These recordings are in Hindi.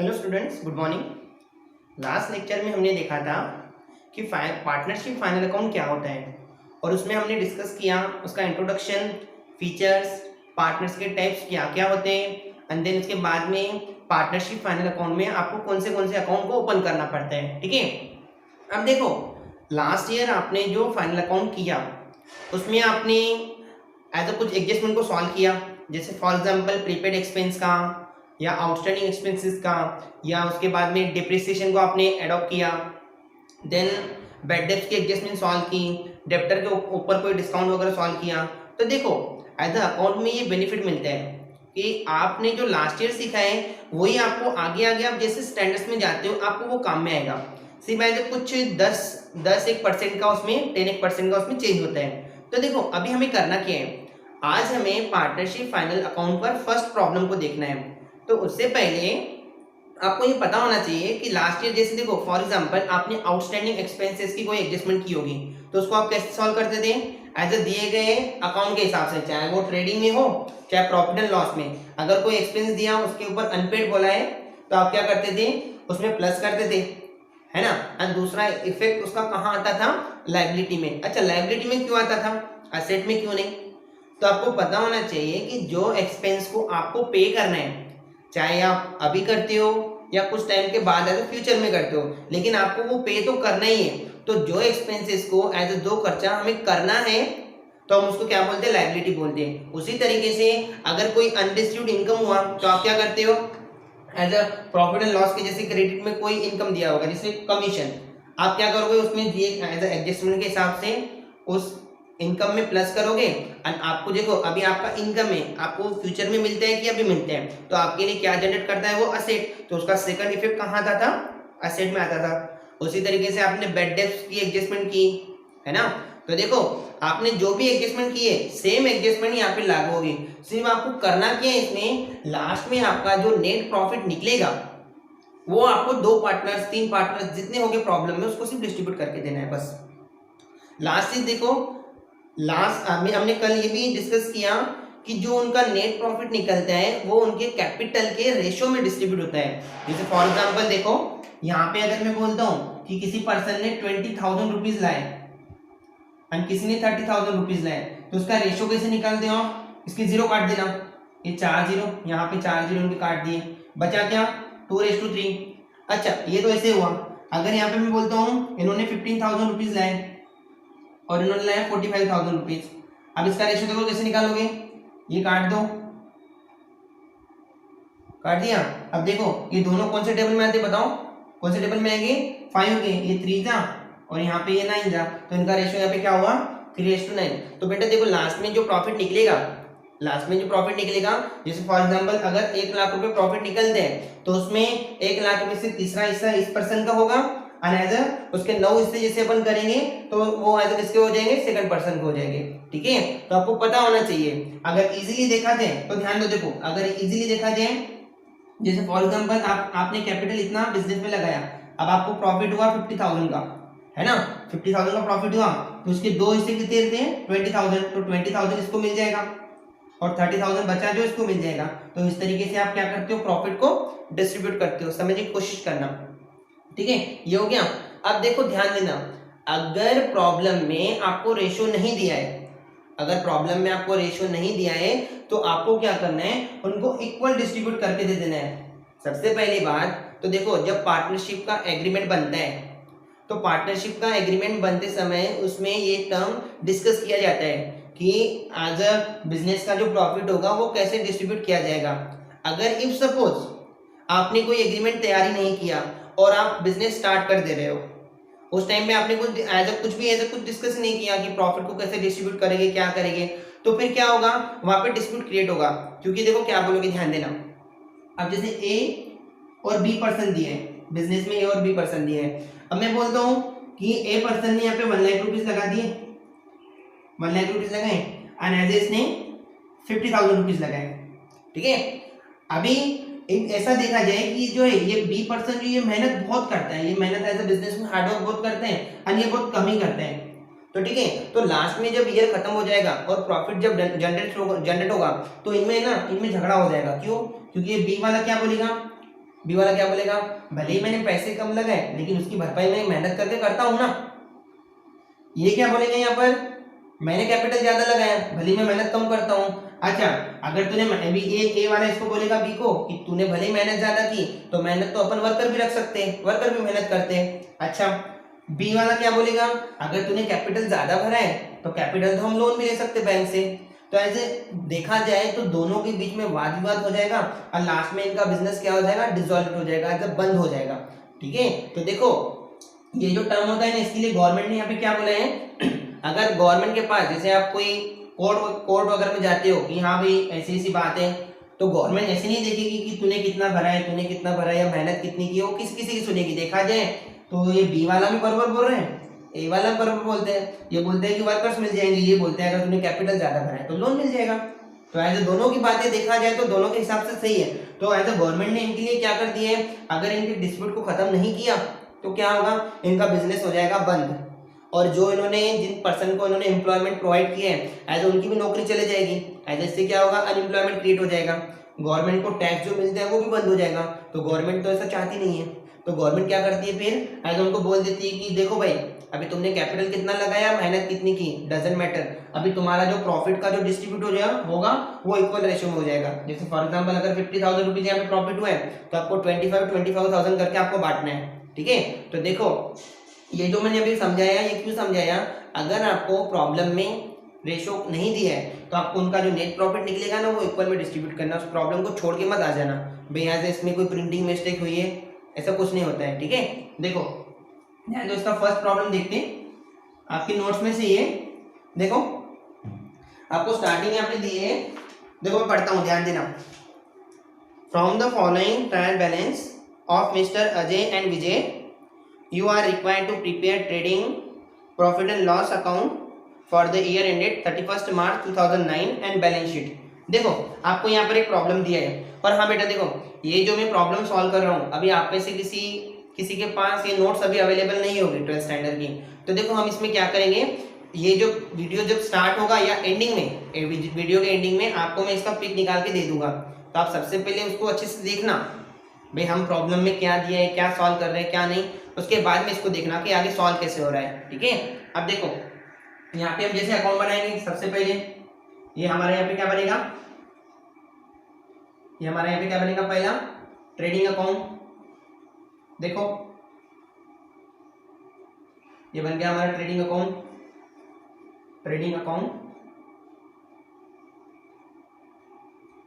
Hello students, good morning. Last lecture में हमने देखा था कि पार्टनरशिप फाइनल अकाउंट क्या होता है और उसमें हमने डिस्कस किया उसका इंट्रोडक्शन, फीचर्स, पार्टनर्स के टाइप्स क्या क्या होते हैं एंड देन उसके बाद में पार्टनरशिप फाइनल अकाउंट में आपको कौन से अकाउंट को ओपन करना पड़ता है। ठीक है, अब देखो लास्ट ईयर आपने जो फाइनल अकाउंट किया उसमें आपने एज अ कुछ एडजस्टमेंट को सॉल्व किया, जैसे फॉर एग्जांपल प्रीपेड एक्सपेंस का या आउटस्टैंडिंग एक्सपेंसेस का, या उसके बाद में डिप्रिसिएशन को आपने एडॉप्ट किया, देन बैड डेब्ट्स की एडजस्टमेंट सॉल्व की, डेप्टर के ऊपर कोई डिस्काउंट वगैरह सॉल्व किया। तो देखो एज अ अकाउंट में ये बेनिफिट मिलता है कि आपने जो लास्ट ईयर सीखा है वही आपको आगे आगे आप जैसे स्टैंडर्ड्स में जाते हो आपको वो काम में आएगा। सिर्फ एज कुछ 10-1% का उसमें 10-1% का उसमें चेंज होता है। तो देखो अभी हमें करना क्या है, आज हमें पार्टनरशिप फाइनल अकाउंट पर फर्स्ट प्रॉब्लम को देखना है। तो उससे पहले आपको ये पता होना चाहिए कि लास्ट ईयर जैसे देखो फॉर एग्जांपल आपने आउटस्टैंडिंग एक्सपेंसेस की कोई एडजस्टमेंट की होगी, तो उसको आप कैसे सॉल्व करते थे, एज अ दिए गए अकाउंट के हिसाब से, चाहे वो ट्रेडिंग में हो चाहे प्रॉफिट एंड लॉस में। अगर कोई एक्सपेंस दिया उसके ऊपर अनपेड बोला है तो आप क्या करते थे, उसमें प्लस करते थे, है ना। और दूसरा इफेक्ट उसका कहाँ आता था, लायबिलिटी में। अच्छा, लायबिलिटी में क्यों आता था, असेट में क्यों नहीं। तो आपको पता होना चाहिए कि जो एक्सपेंस को आपको पे करना है, चाहे आप अभी करते हो या कुछ टाइम के बाद एज फ्यूचर में करते हो, लेकिन आपको वो पे तो करना ही है। तो जो एक्सपेंसेस को एज दो खर्चा हमें करना है तो हम उसको क्या बोलते हैं, लायबिलिटी बोलते हैं। उसी तरीके से अगर कोई अनडिस्प्यूटेड इनकम हुआ तो आप क्या करते हो, as a profit and loss के जैसे क्रेडिट में कोई इनकम दिया होगा जैसे कमीशन, आप क्या करोगे उसमें दिए एज एडजस्टमेंट के हिसाब से उस इनकम में प्लस करोगे। एंड आपको देखो अभी आपका इनकम है, आपको फ्यूचर में मिलता है कि अभी मिलते हैं, तो आपके लिए क्या जनरेट करता है, वो असेट। तो उसका सेकंड इफेक्ट कहाँ आता था, असेट में आता था। उसी तरीके से आपने बैड डेब्ट्स की एडजस्टमेंट की, है ना। तो देखो आपने जो भी एडजस्टमेंट की है सेम एडजस्टमेंट यहाँ पे लागू होगी। सिर्फ आपको करना क्या है, इसमें लास्ट में आपका जो नेट प्रॉफिट निकलेगा वो आपको 2 पार्टनर्स 3 पार्टनर्स जितने हो गए प्रॉब्लम में उसको सिर्फ डिस्ट्रीब्यूट करके देना है बस। लास्ट चीज देखो, लास्ट हमने कल ये भी डिस्कस किया कि जो उनका नेट प्रॉफिट निकलता है वो उनके कैपिटल के रेशियो में डिस्ट्रीब्यूट होता है। जैसे फॉर एग्जांपल देखो यहाँ पे अगर मैं बोलता हूँ कि किसी पर्सन ने 20,000 रुपीज लाए और किसी ने 30,000 रुपीज लाए, तो उसका रेशियो कैसे निकालते हो, इसके जीरो काट देना, ये 4 जीरो, यहाँ पे 4 जीरो उनके काट दिए, बचा क्या 2:3। अच्छा ये तो ऐसे हुआ। अगर यहाँ पे मैं बोलता हूँ इन्होंने 15,000 रुपीज लाए और इन्होंने लाया 45,000 रुपीज, अब इसका रेशियो देखो कैसे निकालोगे, ये काट दो, काट दिया। अब देखो ये दोनों कौन से टेबल में आते बताओ, कौन से टेबल में आएंगे, 5 के, ये 3 था और यहाँ पे ये 9 था, तो इनका रेशियो यहाँ पे क्या हुआ 3:9। तो बेटा देखो लास्ट में जो प्रॉफिट निकलेगा, लास्ट में जो प्रॉफिट निकलेगा, जैसे फॉर एग्जांपल अगर 1 लाख रुपए प्रॉफिट निकलते हैं तो उसमें 1 लाख में से तीसरा हिस्सा इस पर्सन का होगा, अनदर उसके 9 हिस्से जैसे अपन करेंगे तो वो एज किसके हो जाएंगे, सेकंड पर्सन के हो जाएंगे। ठीक है, तो आपको पता होना चाहिए। अगर इजीली देखा जाए तो ध्यान दो, देखो अगर इजीली देखा जाए, जैसे फॉर एग्जांपल आपने कैपिटल इतना बिजनेस में लगाया, अब आपको प्रॉफिट हुआ 50,000 का, है ना, 50,000 का प्रॉफिट हुआ, तो उसके 2 हिस्से कितने रहते हैं 20,000, तो 20,000 इसको मिल जाएगा और 30,000 बचा जो इसको मिल जाएगा। तो इस तरीके से आप क्या करते हो, प्रॉफिट को डिस्ट्रीब्यूट करते हो, समझने की कोशिश करना। ठीक है, ये हो गया। अब देखो ध्यान देना, अगर प्रॉब्लम में आपको रेशियो नहीं दिया है, अगर प्रॉब्लम में आपको रेशियो नहीं दिया है तो आपको क्या करना है, उनको इक्वल डिस्ट्रीब्यूट करके दे देना है। सबसे पहली बात तो देखो जब पार्टनरशिप का एग्रीमेंट बनता है तो पार्टनरशिप का एग्रीमेंट बनते समय उसमें ये टर्म डिस्कस किया जाता है कि एज अ बिजनेस का जो प्रॉफिट होगा वो कैसे डिस्ट्रीब्यूट किया जाएगा। अगर इफ सपोज आपने कोई एग्रीमेंट तैयारी नहीं किया और आप बिजनेस स्टार्ट कर दे रहे हो, उस टाइम में आपने कुछ डिस्कस नहीं किया कि प्रॉफिट को कैसे डिस्ट्रीब्यूट करेंगे क्या करेंगे, तो फिर क्या होगा, वहां पे डिस्प्यूट क्रिएट होगा। क्योंकि देखो क्या बोलोगे, ध्यान देना, अब जैसे ए और बी पर्सन दिए हैं, बिजनेस में ए और बी पर्सन दिए हैं, अब मैं बोलता हूँ कि ए पर्सन ने यहाँ पे 1 लाख रुपीज लगा दिए, 1 लाख रुपीज लगाए, अनएजेस ने 50,000 रुपीज लगाए। ठीक है, अभी एक ऐसा देखा जाए कि जो है ये बी पर्सन जो ये मेहनत बहुत करता है, ये मेहनत एज अ बिजनेस में हार्डवर्क बहुत करते हैं और ये बहुत कम ही करते हैं। तो ठीक है, तो लास्ट में जब ईयर खत्म हो जाएगा और प्रॉफिट जब जनरेट होगा तो इनमें झगड़ा हो जाएगा। क्यों, क्योंकि ये बी वाला क्या बोलेगा बी वाला क्या बोलेगा, भले ही मैंने पैसे कम लगाए लेकिन उसकी भरपाई मैं मेहनत करके करता हूं ना। ये क्या बोलेंगे यहाँ पर, मैंने कैपिटल ज्यादा लगाया भले मैं मेहनत कम करता हूँ। अच्छा, अगर तूने अभी ए वाला इसको बोलेगा बी को कि तूने भले ही मेहनत ज्यादा की, तो मेहनत तो अपन वर्कर भी रख सकते हैं, वर्कर भी मेहनत करते हैं। अच्छा, बी वाला क्या बोलेगा, अगर तूने कैपिटल ज्यादा भरा है तो कैपिटल तो हम लोन भी ले सकते बैंक से। तो ऐसे देखा जाए तो दोनों के बीच में वाद विवाद हो जाएगा और लास्ट में इनका बिजनेस क्या हो जाएगा, डिसॉल्व हो जाएगा, जब बंद हो जाएगा। ठीक है, तो देखो ये जो टर्म होता है ना, इसके लिए गवर्नमेंट ने यहाँ पे क्या बोला है, अगर गवर्नमेंट के पास जैसे आप कोई कोर्ट वगैरह में जाते हो कि हाँ भाई ऐसी ऐसी बात है, तो गवर्नमेंट ऐसे नहीं देखेगी कि तूने कितना भरा है, तूने कितना भरा है या मेहनत कितनी की, वो किसी की सुनेगी। देखा जाए तो ये बी वाला भी बराबर बोल रहे हैं, ए वाला बराबर बोलते हैं, ये बोलते हैं कि वर्कर्स मिल जाएंगे, ये बोलते हैं अगर तूने कैपिटल ज्यादा भरा है तो लोन मिल जाएगा। तो ऐसे दोनों की बातें देखा जाए तो दोनों के हिसाब से सही है। तो ऐसे गवर्नमेंट ने इनके लिए क्या कर दिया है, अगर इनके डिस्प्यूट को खत्म नहीं किया तो क्या होगा, इनका बिजनेस हो जाएगा बंद, और जो इन्होंने जिन पर्सन को इन्होंने एम्प्लॉयमेंट प्रोवाइड किया है ऐसे उनकी भी नौकरी चले जाएगी। ऐसे इससे क्या होगा, अनएम्प्लॉयमेंट क्रिएट हो जाएगा, गवर्नमेंट को टैक्स जो मिलता है वो भी बंद हो जाएगा। तो गवर्नमेंट तो ऐसा चाहती नहीं है, तो गवर्नमेंट क्या करती है फिर, ऐसे उनको बोल देती है कि देखो भाई अभी तुमने कैपिटल कितना लगाया, मेहनत कितनी की, डजंट मैटर, अभी तुम्हारा जो प्रॉफिट का जो डिस्ट्रीब्यूट हो जाएगा होगा वो इक्वल रेशियो में हो जाएगा। जैसे फॉर एग्जांपल अगर 50,000 रुपीज यहाँ पे प्रॉफिट हुआ है तो आपको 25,000 करके आपको बांटना है। ठीक है, तो देखो ये जो मैंने अभी समझाया, ये क्यों समझाया, अगर आपको प्रॉब्लम में रेशो नहीं दिया है तो आपको उनका जो नेट प्रॉफिट निकलेगा ना वो इक्वल में डिस्ट्रीब्यूट करना, उस प्रॉब्लम को छोड़ के मत आ जाना भाई यहाँ से इसमें कोई प्रिंटिंग मिस्टेक हुई है, ऐसा कुछ नहीं होता है। ठीक है, देखो ध्यान दो, इसका फर्स्ट प्रॉब्लम देखते हैं आपके नोट्स में से। ये देखो आपको स्टार्टिंग यहाँ पे दी है, देखो मैं पढ़ता हूँ, ध्यान देना। From the following trial balance of mister Ajay and Vijay you are required to prepare trading profit and loss account for the year ended 31st March 2009 and balance sheet। देखो आपको यहाँ पर एक प्रॉब्लम दिया है, और हाँ बेटा देखो ये जो मैं प्रॉब्लम सॉल्व कर रहा हूँ अभी आप में से किसी के पास ये नोट्स अभी अवेलेबल नहीं होगी 12th स्टैंडर्ड की, तो देखो हम इसमें क्या करेंगे, ये जो वीडियो जब स्टार्ट होगा या एंडिंग में, वीडियो के एंडिंग में आपको मैं इसका पिक निकाल के दे दूंगा, तो आप सबसे पहले उसको अच्छे से देखना भाई हम प्रॉब्लम में क्या दिया है, क्या सॉल्व कर रहे हैं क्या नहीं, उसके बाद में इसको देखना कि आगे सॉल्व कैसे हो रहा है। ठीक है, अब देखो यहाँ पे हम जैसे अकाउंट बनाएंगे, सबसे पहले ये हमारे यहाँ पे क्या बनेगा, ये हमारे यहाँ पे क्या बनेगा, पहला ट्रेडिंग अकाउंट। देखो ये बन गया हमारा ट्रेडिंग अकाउंट, ट्रेडिंग अकाउंट।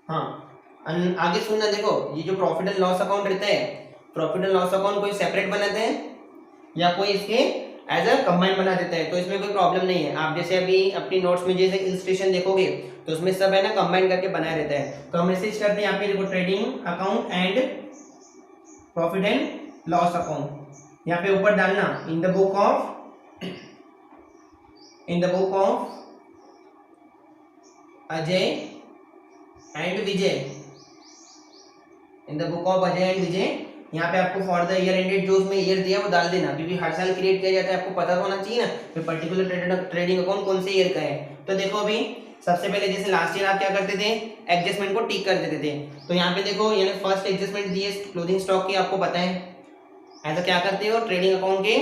हाँ आगे सुनना, देखो ये जो प्रॉफिट एंड लॉस अकाउंट रहता है, प्रॉफिट एंड लॉस अकाउंट कोई सेपरेट बनाते हैं या कोई इसके एज अ कंबाइन बना देता है, तो इसमें कोई प्रॉब्लम नहीं है। आप जैसे अभी अपनी नोट्स में जैसे इलस्ट्रेशन देखोगे तो उसमें सब है ना कंबाइन करके बनाया रहता है। तो हम मैसेज करते हैं यहाँ पे, देखो trading account and profit and loss account, यहाँ पे ऊपर डालना in the book of Ajay and Vijay, in the book of Ajay and Vijay. यहाँ पे आपको फॉर द ईयर एंडेड जो उसमें ईयर दिया वो डाल देना, क्योंकि हर साल क्रिएट किया जाता है, आपको पता होना चाहिए ना कि पर्टिकुलर ट्रेडिंग अकाउंट कौन से ईयर का है। तो देखो अभी सबसे पहले जैसे लास्ट ईयर आप क्या करते थे, एडजस्टमेंट को टिक कर देते थे, तो यहाँ पे देखो यानी फर्स्ट एडजस्टमेंट दी है क्लोजिंग स्टॉक की, आपको पता है ऐसा क्या करते हो, ट्रेडिंग अकाउंट के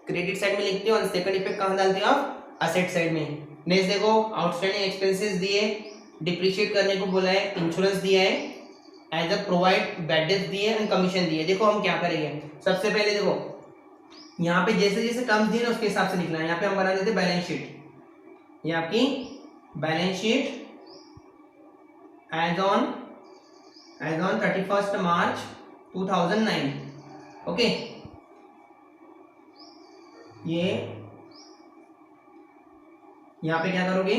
क्रेडिट साइड में लिखते हो और सेकंड इफेक्ट कहाँ डालते हो आप, असेट साइड में। नेक्स्ट देखो आउटस्टैंडिंग एक्सपेंसेस दिए, डिप्रिशिएट करने को बोला है, इंश्योरेंस दिया है, as a provide bad debt दिए एंड कमीशन दिए। देखो हम क्या करेंगे, सबसे पहले देखो यहाँ पे जैसे जैसे टर्म्स दिए ना उसके हिसाब से लिखना है। यहाँ पे हम बना देते बैलेंस शीट, ये आपकी balance sheet as on 31st March 2009। Okay, ये यहाँ पे क्या करोगे,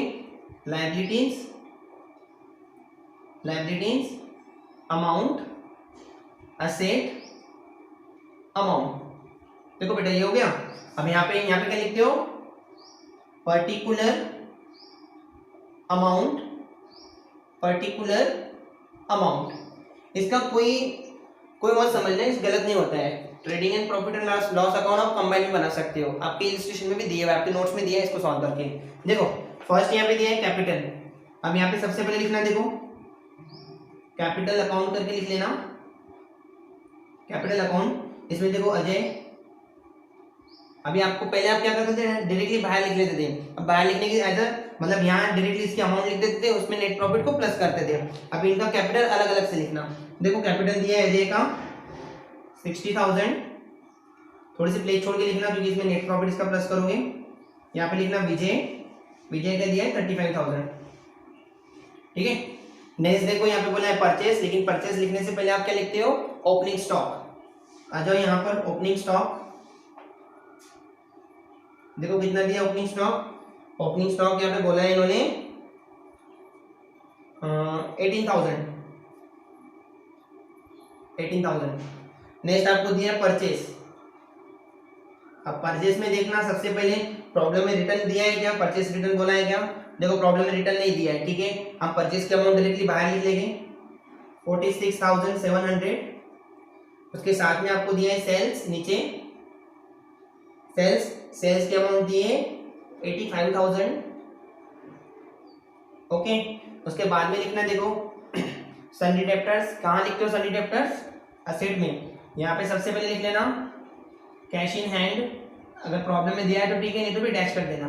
लायबिलिटीज अमाउंट असेट अमाउंट। देखो बेटा ये हो गया। अब यहाँ पे क्या लिखते हो, पर्टिकुलर अमाउंट। इसका कोई मत समझना, इस गलत नहीं होता है। Trading and profit and loss account आप कंबाइन भी बना सकते हो, आपके इलस्ट्रेशन में भी दिया हुआ है, आपके नोट्स में दिया है, इसको सॉल्व करके देखो। फर्स्ट यहाँ पे दिया है कैपिटल, अब यहाँ पे सबसे पहले लिखना है, देखो कैपिटल अकाउंट करके लिख लेना, कैपिटल अकाउंट, इसमें देखो अजय, अभी आपको पहले आप क्या करते थे, डायरेक्टली बाहर लिख लेते थे, अब बाहर लिखने की एज मतलब यहाँ डायरेक्टली इसकी अमाउंट लिख देते थे, उसमें नेट प्रॉफिट को प्लस करते थे। अब इनका कैपिटल अलग अलग से लिखना। देखो कैपिटल दिया है अजय का 60,000, थोड़ी सी प्लेस छोड़ के लिखना क्योंकि इसमें नेट प्रॉफिट इसका प्लस करोगे। यहाँ पे लिखना विजय, विजय का दिया है 35,000, ठीक है। नेक्स्ट देखो यहाँ पे बोला है परचेस, लेकिन परचेस लिखने से पहले आप क्या लिखते हो, ओपनिंग स्टॉक। आ जाओ यहाँ पर ओपनिंग स्टॉक, देखो कितना दिया ओपनिंग स्टॉक, ओपनिंग स्टॉक यहाँ पे बोला है इन्होंने 18,000। नेक्स्ट आपको दिया परचेस। अब परचेस में देखना सबसे पहले प्रॉब्लम में रिटर्न दिया है क्या, परचेस रिटर्न बोला है क्या, देखो प्रॉब्लम में रिटर्न नहीं दिया है, ठीक है। हम परचेस की अमाउंट डायरेक्टली बाहर लिख लेंगे 46,700। उसके साथ में आपको दिया है सेल्स, नीचे सेल्स, सेल्स की अमाउंट दी है 85,000, ओके। उसके बाद में लिखना देखो सन्डी डेप्टर्स, कहाँ लिखते हो सन्डी डेप्टर्स, असेट में। यहाँ पे सबसे पहले लिख लेना कैश इन हैंड, अगर प्रॉब्लम में दिया है तो ठीक है, नहीं तो भी डैश कर देना।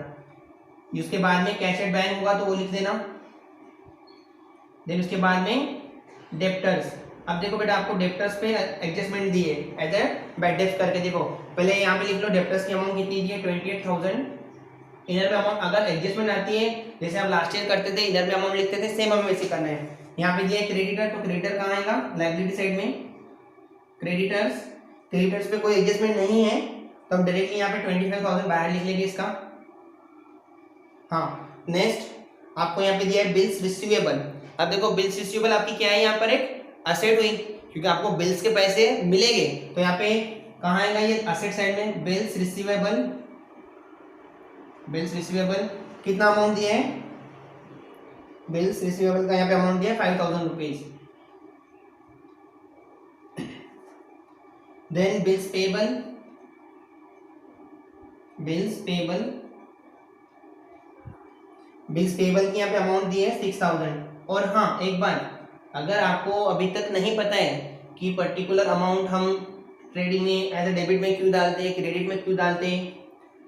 उसके बाद में कैश एट बैंक होगा तो वो लिख देना। देन उसके बाद में डेप्टर्स, अब देखो बेटा आपको डेप्टर्स पे एडजस्टमेंट दी है एज ए बैड डेप्ट करके। देखो पहले यहाँ पे लिख लो डेप्टर्स की अमाउंट कितनी दी है 28,000। इधर पे अमाउंट अगर एडजस्टमेंट आती है जैसे आप लास्ट ईयर करते थे, इधर पे अमाउंट लिखते थे, सेम हमें वैसे करना है। यहाँ पे दिया है क्रेडिटर, तो क्रेडिटर कहाँ आएगा, लायबिलिटी साइड में क्रेडिटर्स। क्रेडिटर्स पे कोई एडजस्टमेंट नहीं है तो हम डायरेक्टली यहाँ पे 25,000 बाहर लिख लेंगे इसका। हाँ नेक्स्ट आपको यहाँ पे दिया है बिल्स रिसीवेबल। अब देखो बिल्स रिसीवेबल आपकी क्या है, यहाँ पर एक असेट हुई क्योंकि आपको बिल्स के पैसे मिलेंगे, तो यहाँ पे कहाँ आएगा ये असेट साइड में बिल्स रिसीवेबल। बिल्स रिसीवेबल कितना अमाउंट दिया है, बिल्स रिसीवेबल का यहाँ पे अमाउंट दिया है 5,000 rupees. Then bills payable, bills payable, bills payable की यहाँ पे अमाउंट दी है 6,000। और हाँ एक बात, अगर आपको अभी तक नहीं पता है कि पर्टिकुलर अमाउंट हम ट्रेडिंग में एज ए डेबिट में क्यों डालते हैं, क्रेडिट में क्यों डालते हैं,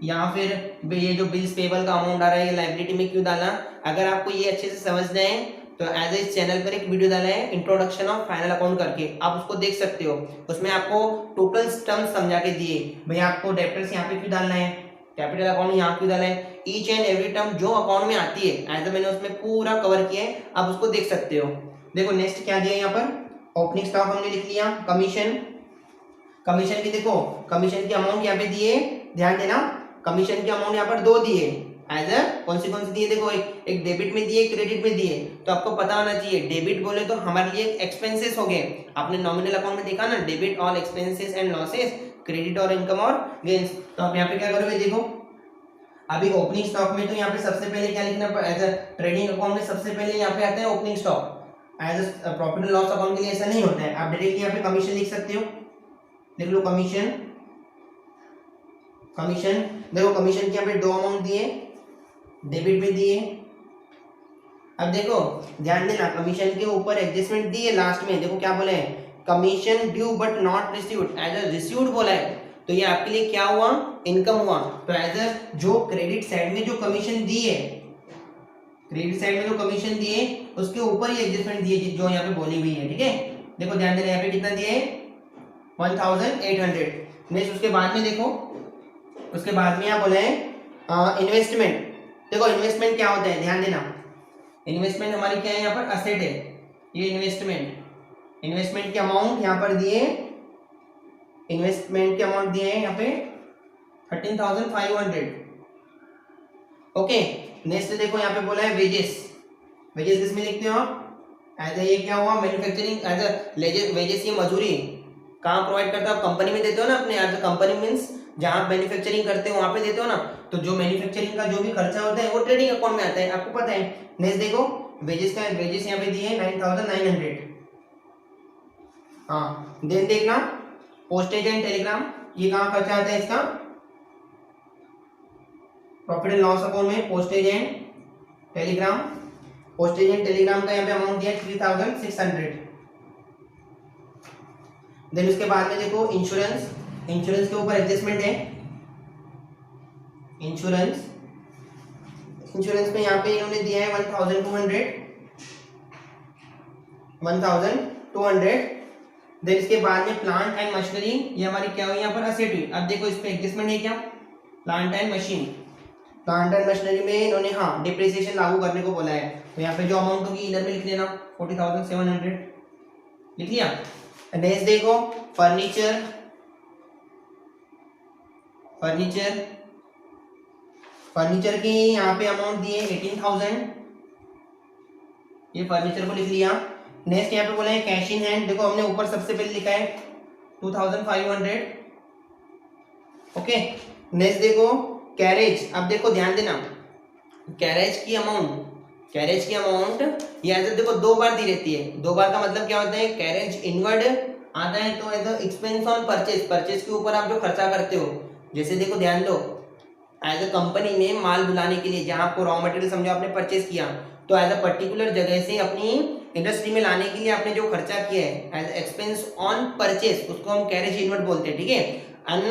या फिर ये जो बिल्स पेबल का अमाउंट आ रहा है ये लायबिलिटी में क्यों डाला, अगर आपको ये अच्छे से समझना है तो एज इस चैनल पर एक वीडियो डाला है इंट्रोडक्शन ऑफ फाइनल अकाउंट करके, आप उसको देख सकते हो। उसमें आपको टोटल टर्म्स समझा के दिए, भैया आपको डेब्टर्स यहाँ पे क्यों डालना है, कैपिटल अकाउंट यहाँ क्यों डाला है, ईच एंड एवरी टर्म जो अकाउंट में आती है एज मैंने उसमें पूरा कवर किया है, आप उसको देख सकते हो। देखो नेक्स्ट क्या दिया यहाँ पर, ओपनिंग स्टॉक हमने लिख लिया। कमीशन, कमीशन की देखो कमीशन की अमाउंट यहाँ पे दिए, ध्यान देना कमीशन की अमाउंट यहाँ पर दो दिए एज कौन सी दिए, देखो एक डेबिट में दिए क्रेडिट में दिए। तो आपको पता होना चाहिए डेबिट बोले तो हमारे लिए एक्सपेंसेस हो गए, आपने नॉमिनल अकाउंट में देखा ना debit all expenses and losses, credit और इनकम और गेन्स। तो आप यहाँ पे क्या करोगे, देखो अभी ओपनिंग स्टॉक में तो यहाँ पे सबसे पहले क्या लिखना एज अ ट्रेडिंग अकाउंट में सबसे पहले यहाँ पे आता है opening stock, as a profit and loss account के लिए ऐसा नहीं होता है। आप डायरेक्टली यहाँ पे कमीशन लिख सकते हो, लिख लो कमीशन। कमीशन देखो कमीशन के यहाँ पे दो अमाउंट दिए, डेबिट में दिए। अब देखो ध्यान देना कमीशन के ऊपर एडजस्टमेंट दी है लास्ट में, देखो क्या बोले हैं commission due but not received, as a received बोला है, तो ये आपके लिए क्या हुआ, इनकम हुआ। तो एज अ जो क्रेडिट साइड में जो कमीशन दी है, क्रेडिट साइड में जो कमीशन दिए उसके ऊपर ही एडजस्टमेंट दिए जो यहाँ पे बोली हुई है, ठीक है। देखो ध्यान देना यहाँ पे कितना दिए 1,800। नेक्स्ट उसके बाद में देखो, उसके बाद में यहाँ बोले हैं इन्वेस्टमेंट। देखो इन्वेस्टमेंट क्या होता है, ध्यान देना इन्वेस्टमेंट हमारी क्या है, यहाँ पर असेट है ये इन्वेस्टमेंट। इन्वेस्टमेंट की अमाउंट यहाँ पर दिए, इन्वेस्टमेंट के अमाउंट दिए हैं यहाँ पे 13,500, ओके। नेक्स्ट देखो यहाँ पे बोला है वेजेस। वेजेस किसमें लिखते हो आप, एज ये क्या हुआ मैन्युफैक्चरिंग, एज अ वेजेस ये मजदूरी कहाँ प्रोवाइड करते हो आप, कंपनी में देते हो ना अपने, एज अ कंपनी मीन्स जहाँ आप मैन्युफैक्चरिंग करते हो वहां पे देते हो ना, तो जो मैन्युफैक्चरिंग का जो भी खर्चा होता है वो ट्रेडिंग अकाउंट में आता है, आपको पता है। नेक्स्ट देखो वेजेस का, वेजेस यहाँ पे दिए 9,900। हाँ देन देखना पोस्टेज एंड टेलीग्राम, ये कहाँ खर्चा आता है इसका, प्रॉफिट एंड लॉस अकाउंट में postage and Telegram. Postage and Telegram का यहाँ पे अमाउंट दिया 3,600। देन उसके बाद में देखो इंश्योरेंस, इंश्योरेंस के ऊपर एडजस्टमेंट है। इंश्योरेंस, इंश्योरेंस में यहाँ पे इन्होंने दिया है 1200। देन इसके बाद में प्लांट एंड मशीनरी, ये हमारी क्या हुई यहाँ पर असेट हुई। अब देखो इस पे एडजस्टमेंट है क्या, plant and machine, plant and machinery में इन्होंने हाँ डिप्रिसिएशन लागू करने को बोला है। तो यहाँ पे जो अमाउंट होगी इधर में लिख लेना 40,700 लिख लिया। नेक्स्ट देखो फर्नीचर, फर्नीचर, फर्नीचर की यहाँ पे अमाउंट दिए 18,000, ये फर्नीचर को लिख लिया। नेक्स्ट यहाँ पे बोला है कैश इन हैंड, देखो हमने ऊपर सबसे पहले लिखा है 2,500। ओके, नेक्स्ट देखो कैरेज, अब देखो ध्यान देना कैरेज की अमाउंट, कैरेज की अमाउंट यहाँ से देखो 2 बार दी रहती है। 2 बार का मतलब क्या होता है, कैरेज इनवर्ड आता है तो as expense on purchase, purchase के ऊपर आप जो खर्चा करते हो, जैसे देखो ध्यान दो एज अ कंपनी में माल बुलाने के लिए जहां आपको रॉ मटेरियल समझो आपने परचेज किया, तो एज अ पर्टिकुलर जगह से अपनी इंडस्ट्री में लाने के लिए आपने जो खर्चा किया है एज एक्सपेंस ऑन परचेज, उसको हम कैरेज इनवर्ड बोलते हैं। ठीक है, एंड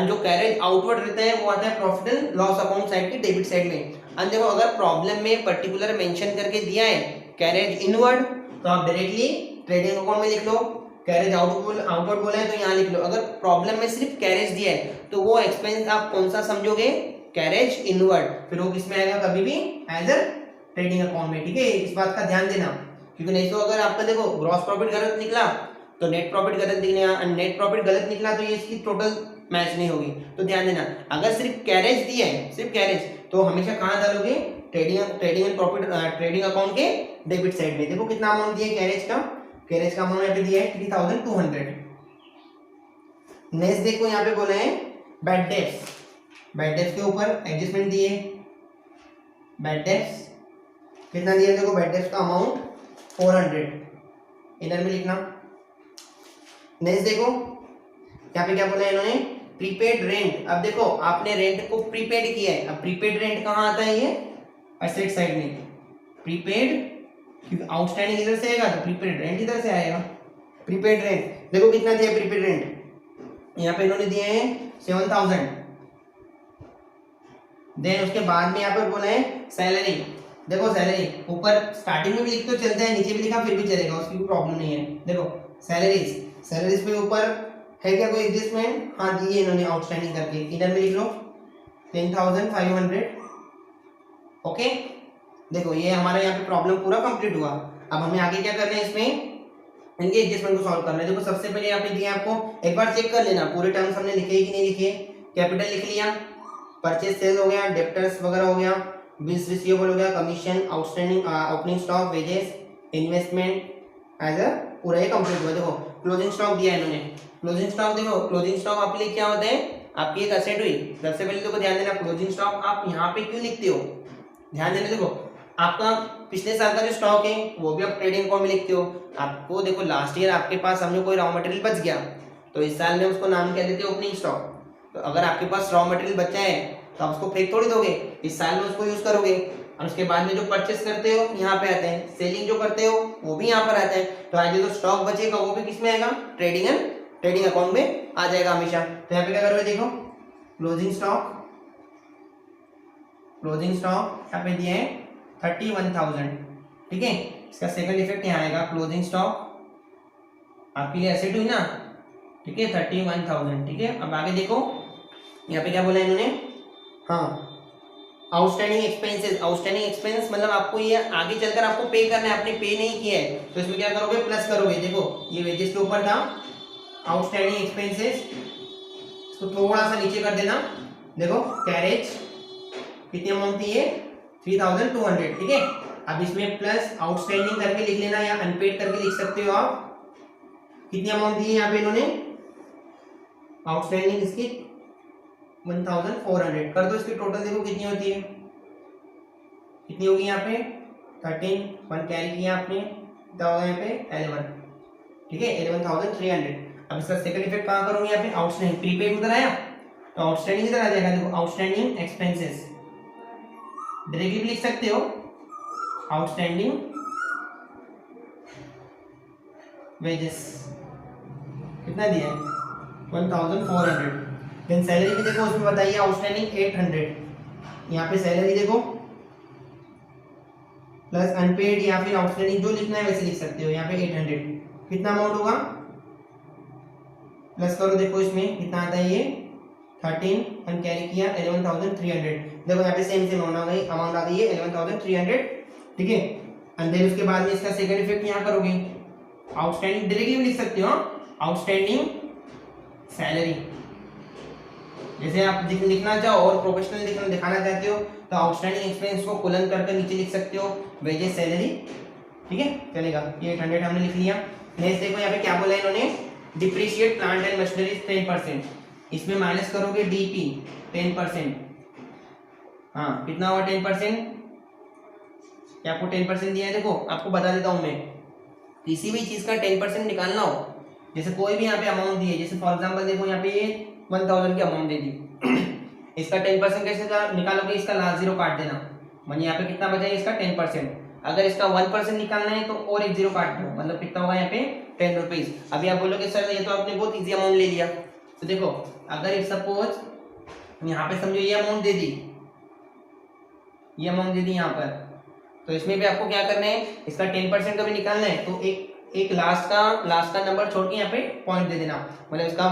जो कैरेज आउटवर्ड रहता है वो आता है profit and loss account side की डेबिट साइड में। एंड देखो अगर प्रॉब्लम में पर्टिकुलर मेंशन करके दिया है कैरेज इनवर्ड, तो आप डायरेक्टली ट्रेडिंग अकाउंट में लिख लो। कैरेज आउटवर्ड बोला है तो यहाँ लिख लो। अगर प्रॉब्लम में सिर्फ कैरेज दिया है तो वो एक्सपेंस आप कौन सा समझोगे, कैरेज इनवर्ड, फिर वो किसमें आएगा, कभी भी एज अ ट्रेडिंग अकाउंट में। ठीक है, इस बात का ध्यान देना, क्योंकि नहीं तो अगर आपका देखो ग्रॉस प्रॉफिट गलत निकला तो नेट प्रॉफिट गलत निकला, और नेट प्रॉफिट गलत निकला तो ये इसकी टोटल मैच नहीं होगी। तो ध्यान देना अगर सिर्फ कैरेज दिया है, सिर्फ कैरेज, तो हमेशा कहाँ डालोगे, trading and profit trading account के डेबिट साइड में। देखो कितना अमाउंट दिया है कैरेज का, कैरेज का अमाउंट यहाँ पे दिया है 3,200। नेक्स्ट देखो यहाँ पे बोला है बैड डेट्स, बैड डेट्स के ऊपर एडजस्टमेंट दिए। बैड डेट्स कितना दिया, देखो बैड डेट्स का अमाउंट 400 इधर में लिखना। नेक्स्ट देखो यहाँ पे क्या बोला है इन्होंने, प्रीपेड रेंट। अब देखो आपने रेंट को प्रीपेड किया है, अब प्रीपेड रेंट कहाँ आता है, ये एसेट साइड में। प्रीपेड क्योंकि आउटस्टैंडिंग इधर से आएगा तो प्रीपेड रेंट इधर से आएगा। प्रीपेड रेंट देखो कितना दिया प्रीपेड रेंट, यहाँ पे इन्होंने दिए हैं 7,000। देन उसके बाद में यहाँ पर बोला है सैलरी, देखो सैलरी ऊपर स्टार्टिंग में भी लिख तो चलता है, नीचे भी लिखा फिर भी चलेगा, उसकी कोई प्रॉब्लम नहीं है। देखो सैलरीज, सैलरीज पे ऊपर है क्या कोई एडजस्टमेंट, हाँ दिए इन्होंने आउटस्टैंडिंग करके, इधर में लिख लो 10,500। ओके, देखो ये हमारा यहाँ पे प्रॉब्लम पूरा कंप्लीट हुआ। अब हमें आगे क्या करना है, इसमें इनके एडजस्टमेंट को सॉल्व करना है। देखो सबसे पहले यहाँ पे दिया आपको, एक बार चेक कर लेना पूरे टर्म्स हमने लिखे कि नहीं लिखे। कैपिटल लिख लिया, परचेज सेल हो गया, डेप्टर्स वगैरह हो गया, बिल्स रिसीवेबल हो गया, commission, outstanding opening stock, wages, investment as a पूरा ये कंप्लीट हुआ। देखो क्लोजिंग स्टॉक दिया है इन्होंने, क्लोजिंग स्टॉक देखो, क्लोजिंग स्टॉक आपके लिए क्या होता है, आपकी एक असेट हुई। सबसे पहले देखो ध्यान देना क्लोजिंग स्टॉक आप यहाँ पे क्यों लिखते हो, ध्यान देना। देखो आपका पिछले साल का जो स्टॉक है वो भी आप ट्रेडिंग अकाउंट में लिखते हो। आपको देखो लास्ट ईयर आपके पास समझो कोई रॉ मटेरियल बच गया, तो इस साल में उसको नाम क्या देते हो, ओपनिंग स्टॉक। तो अगर आपके पास रॉ मटेरियल बचा है तो आप उसको फेंक थोड़ी दोगे, इस साल में उसको यूज करोगे। और उसके बाद में जो परचेस करते हो यहाँ पे आते हैं, सेलिंग जो करते हो वो भी यहाँ पर आता है। तो आज जो स्टॉक बचेगा वो भी किस में आएगा, ट्रेडिंग अकाउंट में आ जाएगा हमेशा। तो यहाँ पे क्या करोगे, देखो क्लोजिंग स्टॉक, क्लोजिंग स्टॉक यहाँ पे दिए हैं 31,000। ठीक है, इसका सेकंड इफेक्ट यहाँ आएगा, क्लोजिंग स्टॉक आपके लिए एसेट हुई ना, ठीक है 31,000। ठीक है, अब आगे देखो यहाँ पे क्या बोला इन्होंने, हाँ आउटस्टैंडिंग एक्सपेंसेस, आउटस्टैंडिंग एक्सपेंस मतलब आपको ये आगे चलकर आपको पे करना है, आपने पे नहीं किया है तो इसमें क्या करोगे, प्लस करोगे। देखो ये वेजेस के ऊपर था आउटस्टैंडिंग एक्सपेंसेस, इसको थोड़ा सा नीचे कर देना। देखो कैरेज कितनी अमाउंट थी, ये 3,200। ठीक है, अब इसमें प्लस आउटस्टैंडिंग करके लिख लेना या अनपेड करके लिख सकते हो आप। कितनी अमाउंट दी है यहाँ पे इन्होंने, आउटस्टैंडिंग इसकी 1,400 कर दो। इसकी टोटल देखो कितनी होती है, कितनी होगी यहाँ पे 13, 1 कैरी किया आपने, कितना होगा यहाँ पे 11। ठीक है 11,300। अब इसका सेकंड इफेक्ट कहाँ करूंगी, यहाँ पे आउटस्टैंडिंग, प्रीपेड उधर आया तो आउटस्टैंडिंग इधर आ जाएगा। देखो आउटस्टैंडिंग एक्सपेंसेस डायरेक्टली भी लिख सकते हो, आउटस्टैंडिंग वेजेस कितना दिया है 1400। देन सैलरी भी देखो उसमें बताइए आउटस्टैंडिंग 800। यहाँ पे सैलरी देखो प्लस अनपेड या फिर आउटस्टैंडिंग जो लिखना है वैसे लिख सकते हो। यहाँ पे 800 कितना अमाउंट होगा, प्लस करो देखो इसमें कितना आता है ये 13 हम कैरी किया 11,300। देखो यहाँ पे सेम सेम अमाउंट आ गई है 11,300, ठीक है। एंड देन उसके बाद में इसका सेकंड इफेक्ट यहाँ करोगे, आउटस्टैंडिंग डायरेक्टली भी लिख सकते हो, आउटस्टैंडिंग सैलरी। जैसे आप लिखना चाहो और प्रोफेशनल दिखाना चाहते हो तो आउटस्टैंडिंग एक्सपेंस को कोलन करके नीचे लिख सकते हो वेजेस सैलरी, ठीक है चलेगा। ये 800 हमने लिख लिया। नेक्स्ट देखो यहाँ पे क्या बोला है इन्होंने, डिप्रिशिएट प्लांट एंड मशीनरी 10%, इसमें माइनस करोगे डीपी 10%। हाँ कितना हुआ 10%, क्या आपको 10% दिया है। देखो आपको बता देता हूँ मैं, किसी भी चीज का 10% निकालना हो, जैसे कोई भी यहाँ पे अमाउंट दी है, जैसे फॉर एग्जांपल देखो यहाँ पे ये 1000 की अमाउंट दे दी इसका 10% कैसे निकालोगे, इसका लास्ट जीरो काट देना, मानिए यहाँ पे कितना बचा है इसका 10%। अगर इसका 1% निकालना है तो और एक जीरो काट दो, मतलब कितना होगा यहाँ पे 10 रुपीज। अभी आप बोलोगे सर ये तो आपने बहुत इजी अमाउंट ले लिया, तो देखो अगर सपोज यहाँ पे समझो ये अमाउंट दे दी, ये अमाउंट दे दी यहाँ पर, तो इसमें भी आपको क्या करना है, इसका 10% का भी निकालना है, तो एक लास्ट का नंबर छोड़ के यहाँ पे पॉइंट दे देना, मतलब इसका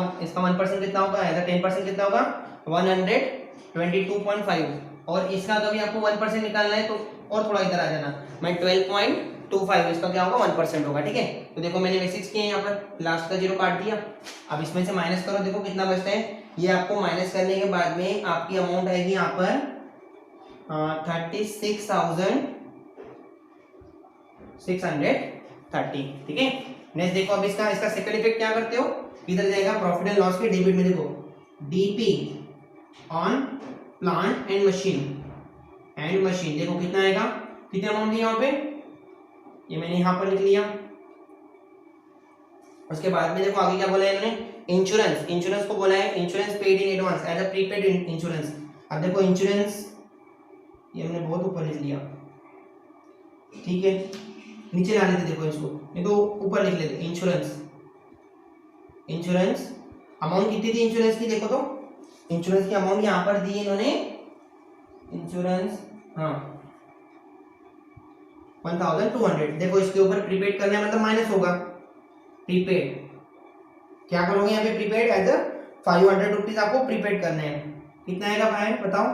1% कितना होगा, ऐसा 10% कितना होगा 122.5। और इसका कभी आपको 1% निकालना है तो और थोड़ा इधर आ जाना, मैं 12.25, इसका क्या होगा 1% होगा, ठीक है। तो देखो मैंने बेसिक्स किए यहाँ पर, लास्ट का जीरो काट दिया। अब इसमें से माइनस करो, देखो कितना बचता है। ये आपको माइनस करने के बाद में आपकी अमाउंट आएगी यहाँ पर 36,630, ठीक है। नेक्स्ट देखो अब इसका सेकंड इफेक्ट क्या करते हो, इधर जाएगा प्रॉफिट एंड लॉस के डेबिट में, देखो DP on plant and machine देखो कितना आएगा, कितने अमाउंट दिया यहाँ पे, ये मैंने यहाँ पर लिख लिया। उसके बाद में देखो आगे क्या बोला है इन्होंने, इंश्योरेंस को बोला है insurance paid in advance as a prepaid insurance. अब देखो इंश्योरेंस ये हमने बहुत ऊपर लिख लिया, ठीक है, नीचे ला लेते, देखो इसको नहीं तो ऊपर लिख लेते। इंश्योरेंस अमाउंट कितनी थी इंश्योरेंस की, देखो तो इंश्योरेंस की अमाउंट यहाँ पर दी इन्होंने, इंश्योरेंस हाँ 1200। देखो इसके ऊपर प्रीपेड करना है मतलब माइनस होगा, प्रीपेड क्या करोगे यहाँ पे, प्रीपेड एज 500 रुपीज आपको प्रीपेड करना है। कितना आएगा भाई बताओ,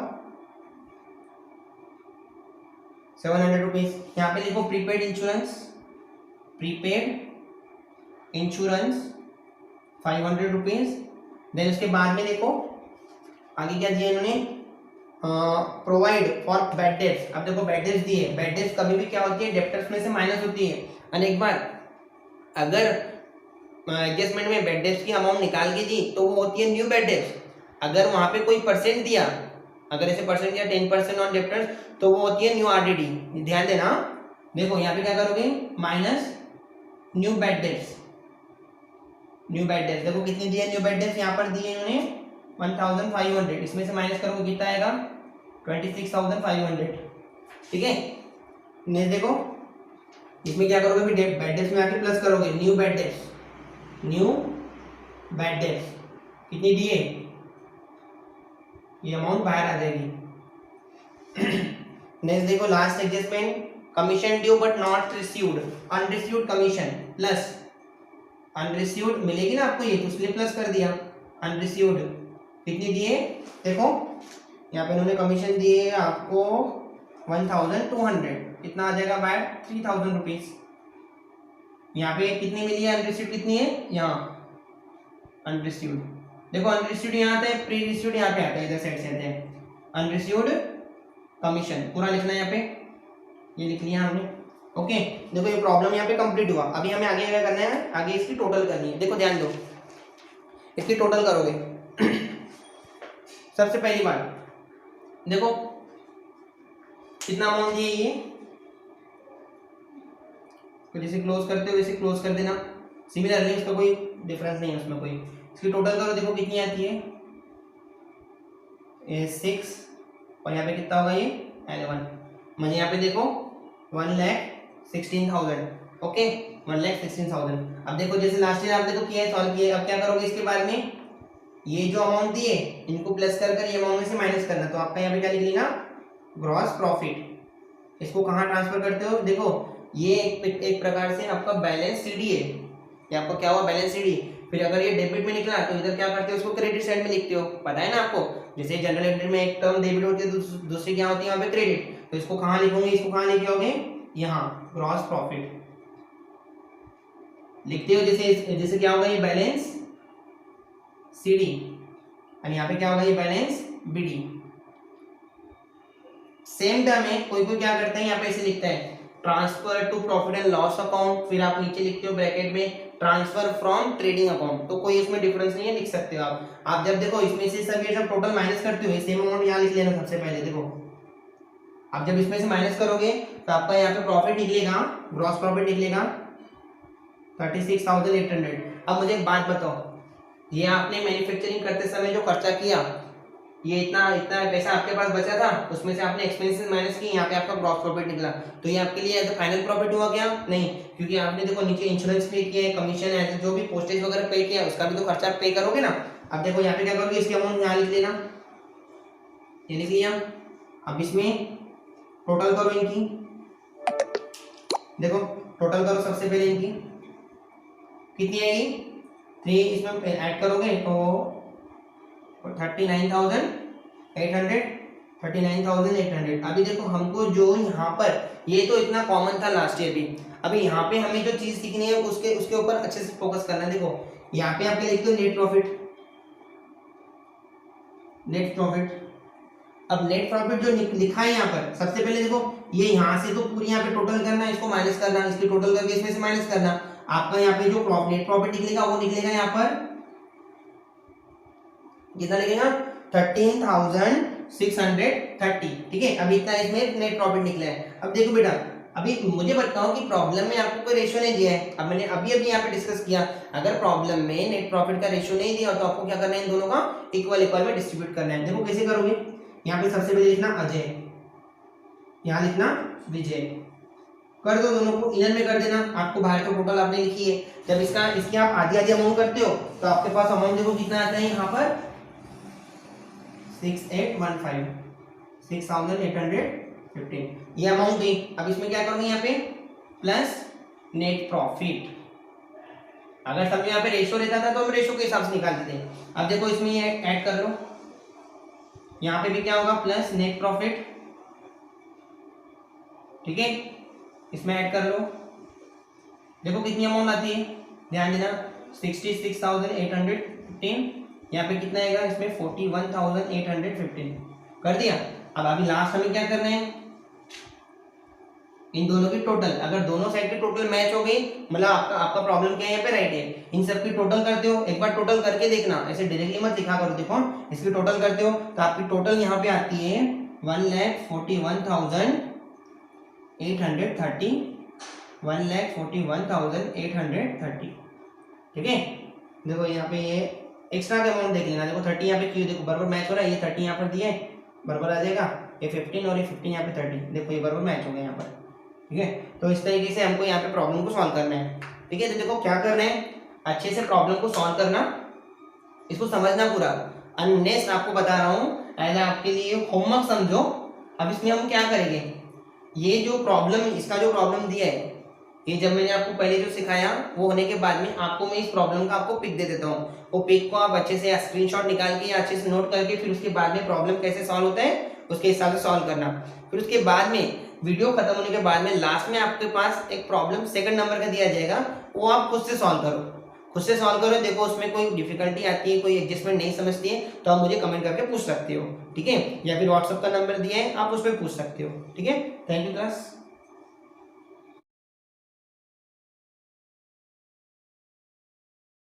700 रुपीज। यहाँ पे लिखो प्रीपेड इंश्योरेंस 500 रुपीज। देन उसके बाद में देखो आगे क्या दिया इन्होंने, प्रोवाइड फॉर बैड डेट्स। अब देखो बैड डेट्स दिए, बैड डेट्स कभी भी क्या होती है, डेप्टर्स में से माइनस होती है। अनेक बार अगर एडजस्टमेंट में बैड डेट्स की अमाउंट निकाल के दी तो वो होती है न्यू बैड डेट्स। अगर वहां पे कोई परसेंट दिया, अगर ऐसे परसेंट दिया 10% ऑन डेप्टर्स, तो वो होती है न्यू आरडीडी। ध्यान देना, देखो यहाँ पे क्या करोगे, माइनस न्यू बैड डेट्स। देखो कितनी दी है न्यू बैड डेट्स, यहाँ पर दी है इन्होंने 1500। इसमें से माइनस करोगे कितना आएगा 26,500, ठीक है। नेक्स्ट देखो इसमें क्या करोगे, फिर बैड डेट्स में आके प्लस करोगे न्यू बैड डेट्स कितनी दी है, ये अमाउंट बाहर आ जाएगी। नेक्स्ट देखो last adjustment, commission due but not received, unreceived commission plus unreceived मिलेगी ना आपको, ये तो इसलिए प्लस कर दिया। अनरिसीव्ड कितनी दिए, देखो यहाँ पे इन्होंने कमीशन दिए आपको 1200, कितना आ जाएगा बाय 3000 रुपीज। यहाँ पे कितनी मिली है अनरिसीव्ड, कितनी है यहाँ अनरिसीव्ड, देखो अनरिसीव्ड यहाँ आता है, प्री रिसीव्ड यहाँ पे आता है, इधर साइड से आते हैं। अनरिसीव्ड कमीशन पूरा लिखना है यहाँ पे, ये लिख लिया हमने, ओके। देखो ये प्रॉब्लम यहाँ पे कंप्लीट हुआ। अभी हमें आगे क्या करना है, आगे इसकी टोटल करनी है। देखो ध्यान दो, इसकी टोटल करोगे सबसे पहली बात देखो कितना अमाउंट दिए, ये तो जैसे क्लोज करते हो वैसे क्लोज कर देना, सिमिलरली इसका कोई डिफरेंस नहीं है उसमें कोई। इसकी टोटल करो, देखो कितनी आती है 6, और यहाँ पे कितना होगा ये 11, मुझे यहाँ पे देखो 1,16,000, ओके 1,16,000। अब देखो जैसे लास्ट ईयर आप देखो किया है, सॉल्व किया, अब क्या करोगे इसके बाद में ये जो अमाउंट दिए इनको प्लस कर कर ये अमाउंट में से माइनस करना, तो आपका यहाँ पे क्या लिख लेना ग्रॉस प्रॉफिट। इसको कहाँ ट्रांसफर करते हो, देखो ये एक प्रकार से आपका बैलेंस सीडी है, ये आपका क्या हुआ बैलेंस सीडी। फिर अगर ये डेबिट में निकला तो इधर क्या करते हो उसको क्रेडिट साइड में लिखते हो, पता है ना आपको, जैसे जनरल एंट्री में एक टर्म डेबिट होती है दूसरी क्या होती है यहाँ पे क्रेडिट, तो इसको कहाँ लिखोगे, इसको कहाँ लिखे होगे यहाँ ग्रॉस प्रॉफिट लिखते हो। जैसे क्या होगा ये बैलेंस सीडी और यहाँ पे क्या होगा ये बैलेंस बीडी। सेम टर्म है, कोई कोई क्या करता है यहाँ पे ऐसे लिखता है transfer to profit and loss account, फिर आप नीचे लिखते हो ब्रैकेट में ट्रांसफर फ्रॉम ट्रेडिंग अकाउंट, तो कोई इसमें डिफरेंस नहीं है, लिख सकते हो आप जब देखो इसमें से सब ये सब टोटल माइनस करते हो सेम अमाउंट यहाँ लिख लेना सबसे पहले। देखो आप जब इसमें से माइनस करोगे तो आपका यहाँ पे प्रॉफिट निकलेगा, ग्रॉस प्रॉफिट निकलेगा 36,800। अब मुझे एक बात बताओ, ये आपने मैन्युफैक्चरिंग करते समय जो खर्चा किया, ये इतना पैसा आपके पास बचा था, उसमें से आपने एक्सपेंसेस माइनस किए, यहाँ पे आपका ग्रॉस प्रॉफिट निकला, तो ये आपके लिए एज अ फाइनल प्रॉफिट हुआ क्या, नहीं, क्योंकि आपने देखो नीचे इंश्योरेंस पे किया है, कमीशन है, जो भी पोस्टेज वगैरह पे किया है उसका भी तो खर्चा पे करोगे ना। अब देखो यहाँ पे क्या करोगे, इसकी अमाउंट यहाँ लिख लेना, ये लिख लिया। अब इसमें टोटल करो इनकी, देखो टोटल करो सबसे पहले इनकी कितनी आएगी 3, इसमें ऐड करोगे तो 39,800। अभी देखो हमको जो यहाँ पर ये तो इतना कॉमन था लास्ट ईयर भी, अभी यहाँ पे हमें जो चीज सीखनी है उसके ऊपर अच्छे से फोकस करना है। देखो यहाँ पे आपके लिखते हो नेट प्रॉफिट, नेट प्रॉफिट। अब नेट प्रॉफिट जो लिखा है यहाँ पर सबसे पहले देखो ये यहाँ से तो पूरी यहाँ पे टोटल करना, इसको माइनस करना, इसकी टोटल करके इसमें से माइनस करना, आपका यहाँ पे जो नेट प्रॉफिट निकलेगा वो निकलेगा यहाँ पर कितना लगेगा 13,630, ठीक है। अभी इतना इसमें नेट प्रॉफिट निकला है। अब देखो बेटा अभी मुझे बताओ कि प्रॉब्लम में आपको कोई रेशियो नहीं दिया है, अब मैंने अभी यहाँ पे डिस्कस किया, अगर प्रॉब्लम में नेट प्रॉफिट का रेशियो नहीं दिया तो आपको क्या करना है, इन दोनों का इक्वल में डिस्ट्रीब्यूट करना है। देखो कैसे करोगे, यहाँ पे सबसे पहले लिखना अजय, यहाँ लिखना विजय, कर दो दोनों को इनर में कर देना, आपको बाहर तो टोटल आपने लिखी है। जब इसकी आप आधी आधी अमाउंट करते हो तो आपके पास अमाउंट देखो कितना आता है यहाँ पर 6815, 6,815 ये अमाउंट थी। अब इसमें क्या करोगे यहाँ पे प्लस नेट प्रॉफिट, अगर सब यहाँ पे रेशो रहता था तो हम रेशो के हिसाब से निकालते थे। अब देखो इसमें ये ऐड कर लो, यहाँ पे भी क्या होगा प्लस नेट प्रॉफिट, ठीक है, इसमें ऐड कर लो। देखो कितनी अमाउंट आती है, ध्यान देना 66,815, यहाँ पे कितना आएगा इसमें 41,815 कर दिया। अब अभी लास्ट हमें क्या करना है, इन दोनों की टोटल, अगर दोनों साइड की टोटल मैच हो गई मतलब आपका प्रॉब्लम क्या है यहाँ पे राइट है, इन सब की टोटल करते हो, एक बार टोटल करके देखना, ऐसे डायरेक्टली मत लिखा करो। देखो इसकी टोटल करते हो तो आपकी टोटल यहाँ पे आती है 1,41,830, 1,41,830, ठीक है। देखो यहाँ पे ये एक्स्ट्रा का अमाउंट देख लेना, देखो 30 यहाँ पे क्यों, देखो बराबर मैच हो रहा है, ये 30 यहाँ पर दिए बराबर आ जाएगा, ये 15 और ये 15 यहाँ पे 30, देखो ये बराबर मैच हो गया यहाँ पर, ठीक है। तो इस तरीके से हमको यहाँ पे प्रॉब्लम को सॉल्व करना है, ठीक है। तो देखो क्या करना है, अच्छे से प्रॉब्लम को सॉल्व करना, इसको समझना पूरा, नेक्स्ट आपको बता रहा हूँ एज आपके लिए होमवर्क समझो। अब इसमें हम क्या करेंगे, ये जो प्रॉब्लम, इसका जो प्रॉब्लम दिया है, ये जब मैंने आपको पहले जो सिखाया वो होने के बाद में आपको मैं इस प्रॉब्लम का आपको पिक दे देता हूँ, वो पिक को आप अच्छे से स्क्रीनशॉट निकाल के या अच्छे से नोट करके फिर उसके बाद में प्रॉब्लम कैसे सॉल्व होता है उसके हिसाब से सॉल्व करना। फिर उसके बाद में वीडियो खत्म होने के बाद में लास्ट में आपके पास एक प्रॉब्लम सेकंड नंबर का दिया जाएगा, वो आप खुद से सॉल्व करो, खुद से सॉल्व करो। देखो उसमें कोई डिफिकल्टी आती है, कोई एडजस्टमेंट नहीं समझती है तो आप मुझे कमेंट करके पूछ सकते हो, ठीक है, या फिर व्हाट्सएप का नंबर दिया है आप उस पर पूछ सकते हो, ठीक है। Thank you class.